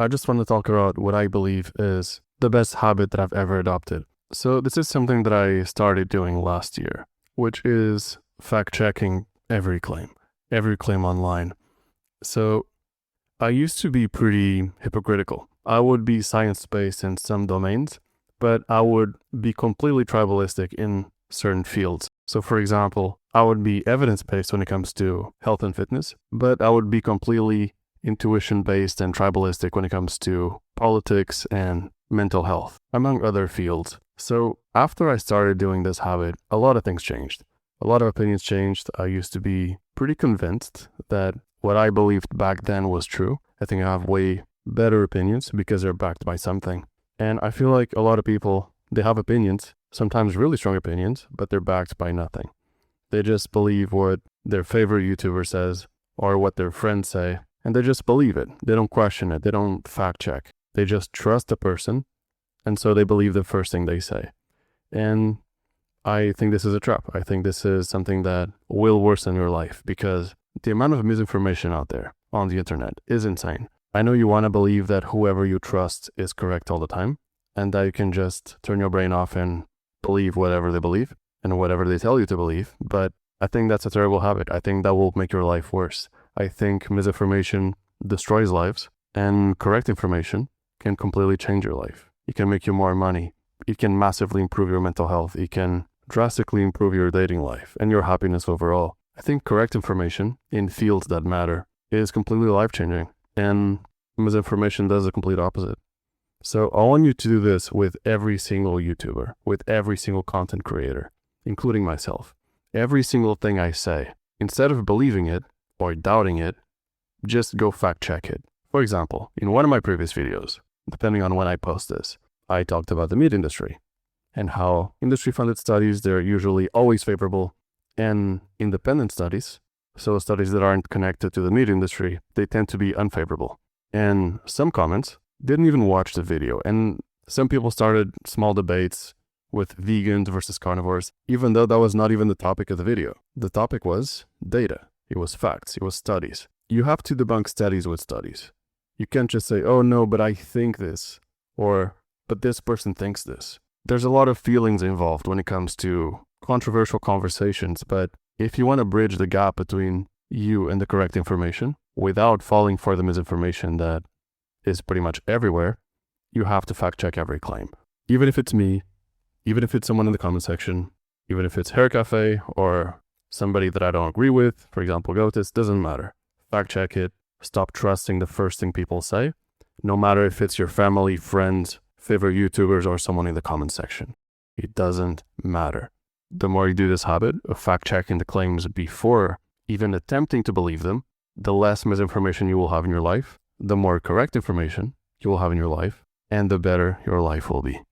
I just want to talk about what I believe is the best habit that I've ever adopted. So this is something that I started doing last year, which is fact-checking every claim online. So I used to be pretty hypocritical. I would be science-based in some domains, but I would be completely tribalistic in certain fields. So for example, I would be evidence-based when it comes to health and fitness, but I would be completely intuition-based and tribalistic when it comes to politics and mental health, among other fields. So after I started doing this habit, a lot of things changed. A lot of opinions changed. I used to be pretty convinced that what I believed back then was true. I think I have way better opinions because they're backed by something. And I feel like a lot of people, they have opinions, sometimes really strong opinions, but they're backed by nothing. They just believe what their favorite YouTuber says or what their friends say, and they just believe it. They don't question it. They don't fact check. They just trust the person, and so they believe the first thing they say. And I think this is a trap. I think this is something that will worsen your life because the amount of misinformation out there on the internet is insane. I know you want to believe that whoever you trust is correct all the time, and that you can just turn your brain off and believe whatever they believe and whatever they tell you to believe, but I think that's a terrible habit. I think that will make your life worse. I think misinformation destroys lives, and correct information can completely change your life. It can make you more money. It can massively improve your mental health. It can drastically improve your dating life and your happiness overall. I think correct information in fields that matter is completely life-changing, and misinformation does the complete opposite. So I want you to do this with every single YouTuber, with every single content creator, including myself. Every single thing I say, instead of believing it or doubting it, just go fact check it. For example, in one of my previous videos, depending on when I post this, I talked about the meat industry and how industry-funded studies, they're usually always favorable, and independent studies, so studies that aren't connected to the meat industry, they tend to be unfavorable. And some comments didn't even watch the video, and some people started small debates with vegans versus carnivores, even though that was not even the topic of the video. The topic was data. It was facts. It was studies. You have to debunk studies with studies. You can't just say, oh no, but I think this, or but this person thinks this. There's a lot of feelings involved when it comes to controversial conversations, but if you want to bridge the gap between you and the correct information without falling for the misinformation that is pretty much everywhere, you have to fact check every claim. Even if it's me, even if it's someone in the comment section, even if it's Hair Cafe or somebody that I don't agree with, for example, Gotis, doesn't matter. Fact check it. Stop trusting the first thing people say, no matter if it's your family, friends, favorite YouTubers, or someone in the comment section. It doesn't matter. The more you do this habit of fact checking the claims before even attempting to believe them, the less misinformation you will have in your life, the more correct information you will have in your life, and the better your life will be.